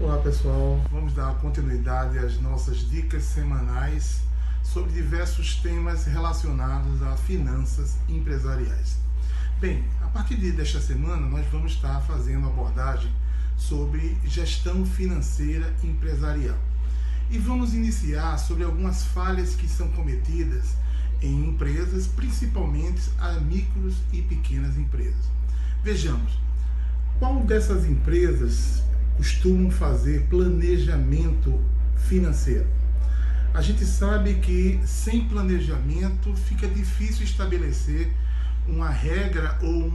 Olá pessoal, vamos dar continuidade às nossas dicas semanais sobre diversos temas relacionados a finanças empresariais. Bem, a partir desta semana nós vamos estar fazendo abordagem sobre gestão financeira empresarial. E vamos iniciar sobre algumas falhas que são cometidas em empresas, principalmente as micros e pequenas empresas. Vejamos, qual dessas empresas costumam fazer planejamento financeiro? A gente sabe que sem planejamento fica difícil estabelecer uma regra ou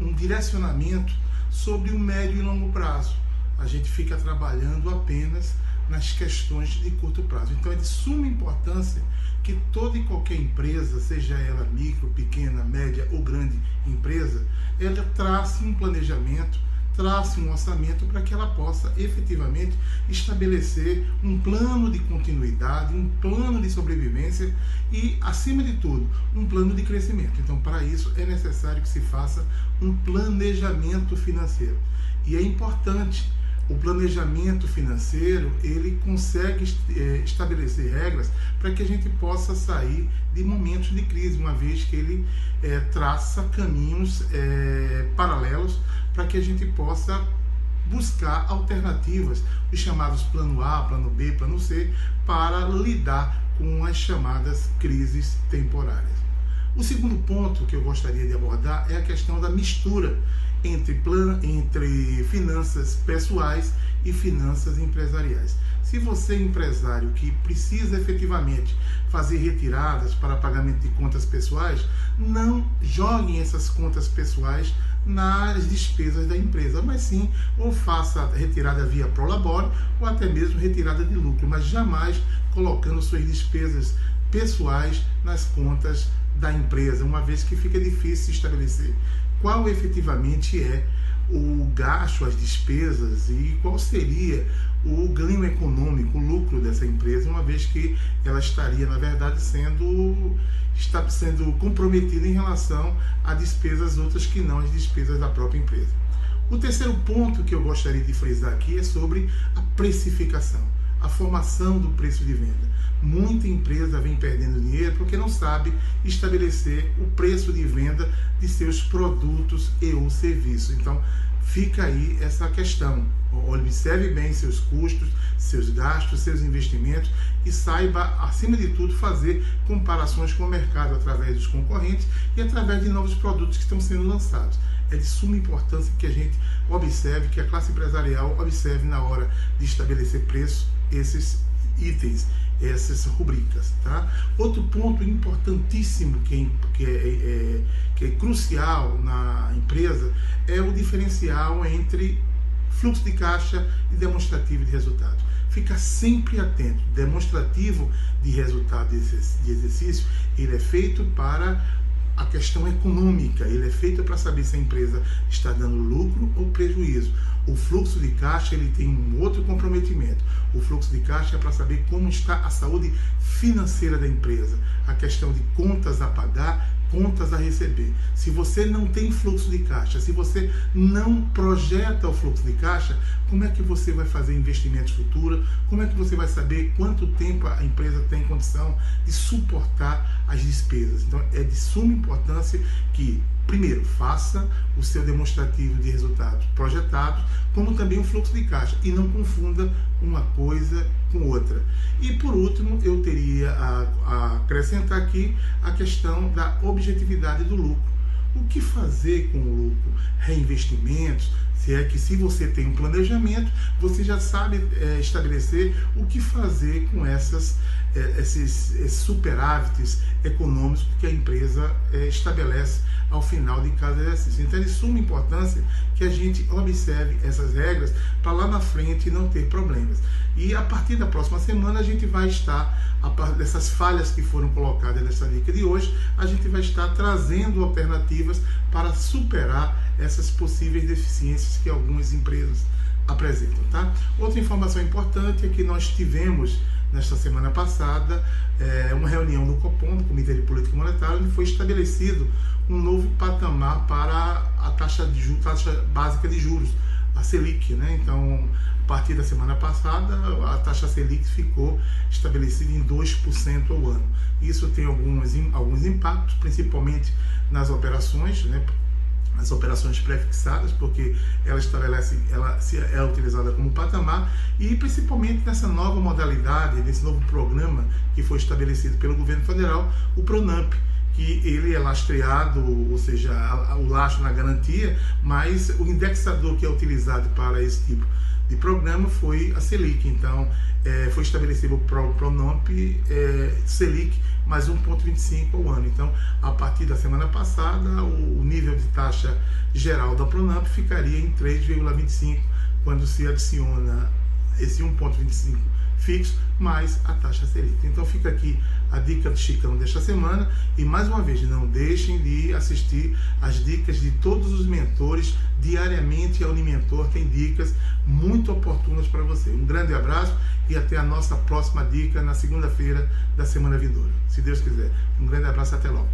um direcionamento sobre o médio e longo prazo. A gente fica trabalhando apenas nas questões de curto prazo. Então é de suma importância que toda e qualquer empresa, seja ela micro, pequena, média ou grande empresa, ela trace um planejamento, trace um orçamento para que ela possa efetivamente estabelecer um plano de continuidade, um plano de sobrevivência e, acima de tudo, um plano de crescimento. Então, para isso, é necessário que se faça um planejamento financeiro. E é importante, o planejamento financeiro, ele consegue estabelecer regras para que a gente possa sair de momentos de crise, uma vez que ele traça caminhos paralelos para que a gente possa buscar alternativas, os chamados plano A, plano B, plano C, para lidar com as chamadas crises temporárias. O segundo ponto que eu gostaria de abordar é a questão da mistura entre finanças pessoais e finanças empresariais. Se você é empresário que precisa efetivamente fazer retiradas para pagamento de contas pessoais, não joguem essas contas pessoais nas despesas da empresa, mas sim ou faça retirada via Prolabore ou até mesmo retirada de lucro, mas jamais colocando suas despesas pessoais nas contas da empresa, uma vez que fica difícil estabelecer qual efetivamente é o gasto, as despesas e qual seria o ganho econômico, o lucro dessa empresa, uma vez que ela estaria, na verdade, sendo comprometida em relação a despesas outras que não as despesas da própria empresa. O terceiro ponto que eu gostaria de frisar aqui é sobre a precificação, a formação do preço de venda. Muita empresa vem perdendo dinheiro porque não sabe estabelecer o preço de venda de seus produtos e ou serviços. Então, fica aí essa questão. Observe bem seus custos, seus gastos, seus investimentos e saiba, acima de tudo, fazer comparações com o mercado através dos concorrentes e através de novos produtos que estão sendo lançados. É de suma importância que a gente observe, que a classe empresarial observe na hora de estabelecer preço esses itens, essas rubricas, tá? Outro ponto importantíssimo que é crucial na empresa é o diferencial entre fluxo de caixa e demonstrativo de resultado. Fica sempre atento. Demonstrativo de resultado de exercício, ele é feito para a questão econômica, ele é feito para saber se a empresa está dando lucro ou prejuízo. O fluxo de caixa, ele tem um outro comprometimento. O fluxo de caixa é para saber como está a saúde financeira da empresa, a questão de contas a pagar, contas a receber. Se você não tem fluxo de caixa, se você não projeta o fluxo de caixa, como é que você vai fazer investimentos futuros? Como é que você vai saber quanto tempo a empresa tem condição de suportar as despesas? Então, é de suma importância que, primeiro, faça o seu demonstrativo de resultados projetados, como também o fluxo de caixa, e não confunda uma coisa com outra. E, por último, eu teria a acrescentar aqui a questão da objetividade do lucro. O que fazer com o lucro? Reinvestimentos? Se você tem um planejamento, você já sabe estabelecer o que fazer com esses superávites econômicos que a empresa estabelece ao final de cada exercício. Então é de suma importância que a gente observe essas regras para lá na frente não ter problemas. E a partir da próxima semana a gente vai estar, a partir dessas falhas que foram colocadas nessa dica de hoje, a gente vai estar trazendo alternativas para superar essas possíveis deficiências que algumas empresas apresentam, tá? Outra informação importante é que nós tivemos nesta semana passada uma reunião no Copom, do Comitê de Política Monetária, onde foi estabelecido um novo patamar para a taxa básica de juros, a Selic, né? Então, a partir da semana passada, a taxa Selic ficou estabelecida em 2% ao ano. Isso tem alguns impactos, principalmente nas operações, né? As operações pré-fixadas, porque ela é utilizada como patamar, e principalmente nessa nova modalidade, nesse novo programa que foi estabelecido pelo governo federal, o PRONAMP, que ele é lastreado, ou seja, o lastro na garantia, mas o indexador que é utilizado para esse tipo de programa foi a Selic. Então, foi estabelecido o PRONAMP Selic mais 1,25 ao ano. Então, a partir da semana passada, o nível de taxa geral da PRONAMP ficaria em 3,25, quando se adiciona esse 1,25 fixo mais a taxa Selic. Então fica aqui a dica do Chicão desta semana, e mais uma vez, não deixem de assistir as dicas de todos os mentores diariamente. A Unimentor tem dicas muito oportunas para você. Um grande abraço e até a nossa próxima dica na segunda-feira da semana vindoura, se Deus quiser. Um grande abraço, até logo.